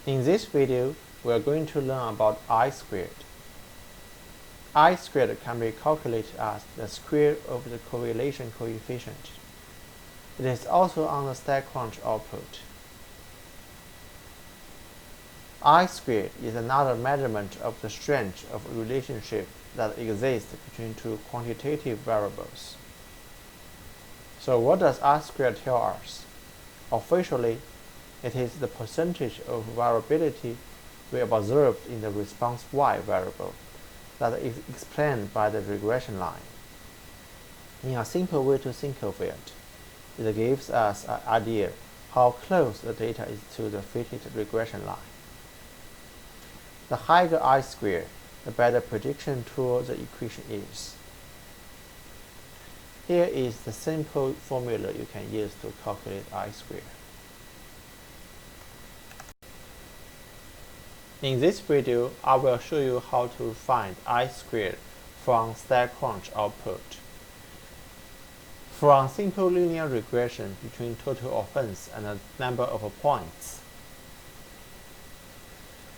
In this video, we are going to learn about I squared. I squared can be calculated as the square of the correlation coefficient. It is also on the StatCrunch output. I squared is another measurement of the strength of a relationship that exists between two quantitative variables. So what does I squared tell us? Officially, it is the percentage of variability we have observed in the response y variable that is explained by the regression line. In a simple way to think of it, it gives us an idea how close the data is to the fitted regression line. The higher I squared, the better prediction tool the equation is. Here is the simple formula you can use to calculate I squared. In this video, I will show you how to find I squared from StatCrunch output. From simple linear regression between total offense and the number of points,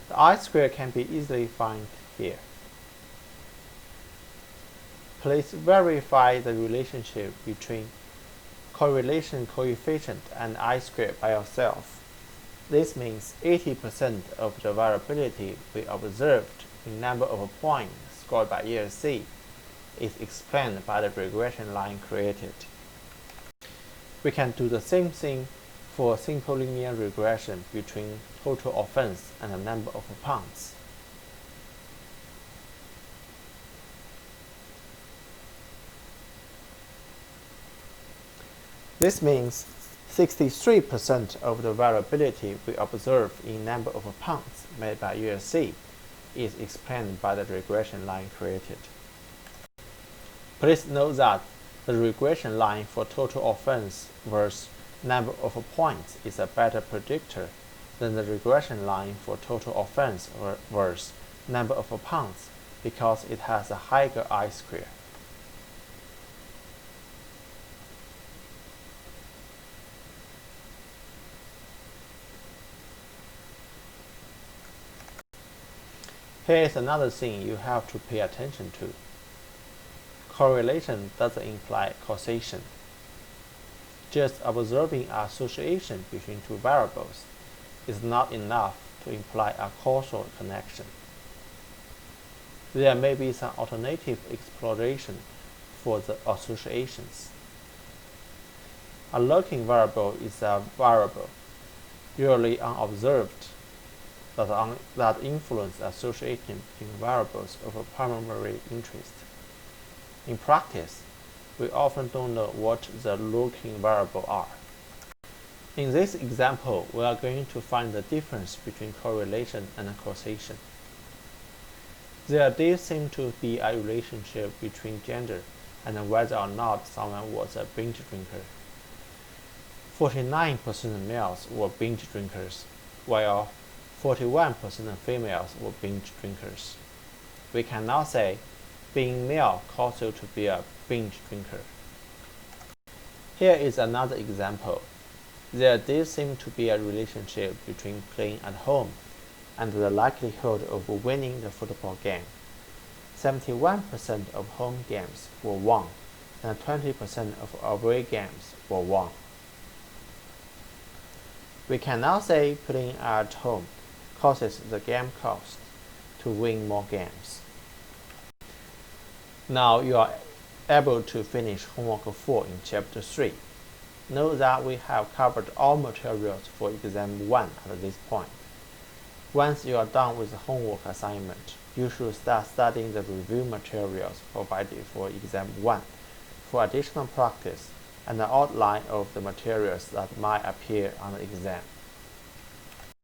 the I squared can be easily found here. Please verify the relationship between correlation coefficient and I squared by yourself. This means 80% of the variability we observed in number of points scored by ELC is explained by the regression line created. We can do the same thing for simple linear regression between total offense and the number of points. This means 63% of the variability we observe in number of points made by ULC is explained by the regression line created. Please note that the regression line for total offense versus number of points is a better predictor than the regression line for total offense versus number of points because it has a higher I squared. Here is another thing you have to pay attention to. Correlation doesn't imply causation. Just observing association between two variables is not enough to imply a causal connection. There may be some alternative exploration for the associations. A lurking variable is a variable, usually unobserved, that influence association between variables of a primary interest. In practice, we often don't know what the lurking variables are. In this example, we are going to find the difference between correlation and causation. There did seem to be a relationship between gender and whether or not someone was a binge drinker. 49% of males were binge drinkers, while 41% of females were binge drinkers. We can now say being male causes you to be a binge drinker. Here is another example. There did seem to be a relationship between playing at home and the likelihood of winning the football game. 71% of home games were won, and 20% of away games were won. We can now say playing at home causes the game cost to win more games. Now you are able to finish homework 4 in Chapter 3. Note that we have covered all materials for Exam 1 at this point. Once you are done with the homework assignment, you should start studying the review materials provided for Exam 1 for additional practice and an outline of the materials that might appear on the exam.